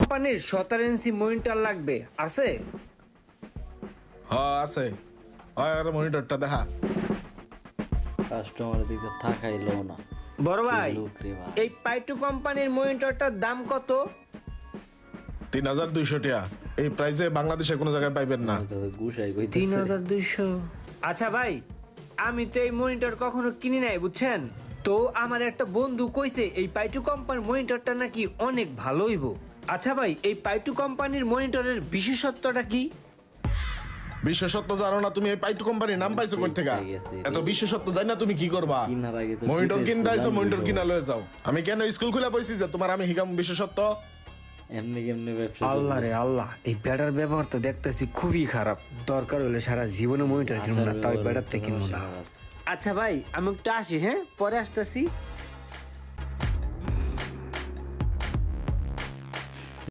কোম্পানির 17 inch monitor লাগবে, আছে? হ্যাঁ আছে। আর মনিটরটা দেখা। কাস্টমার দিকে থাকাইলো না। বড় ভাই, কি লোক রে ভাই। এই পাইটু কোম্পানির মনিটরটার দাম কত? 3200 টাকা। এই প্রাইসে বাংলাদেশে কোনো জায়গায় পাইবেন না। আমি তো গুছাই কইতেছি। 3200। আচ্ছা ভাই, আমি তো এই মনিটর কখনো কিনি নাই বুঝছেন, তো আমার একটা বন্ধু কইছে এই পাইটু কোম্পানির মনিটরটা নাকি অনেক ভালো হইব। আচ্ছা ভাই, এই পাইটু কোম্পানির মনিটরের বিশেষত্বটা কি? বিশেষত্ব জানো না তুমি? এই পাইটু কোম্পানির নাম পাইছো কই থেকে? এত বিশেষত্ব জানি না তুমি কি করবা? কিনার আগে তো মনিটর details কিনতে আইছো, জানবি মনিটর সব। কিনা লয়ে যাও। আমি কেন স্কুল খুলে বইছি যে তোমার আমি হিগাম বিশেষত্ব? এমনি কেমনি ব্যবসা আল্লাহ রে আল্লাহ, এই ব্যাটার ব্যবহার তো দেখতেছি খুবই খারাপ। দরকার হলে সারা জীবনে মনিটর কিনবো না, তাই ব্যাটার থেকে কিনবো না। আচ্ছা ভাই, আমি একটু আসি, হ্যাঁ পরে আসতেছি।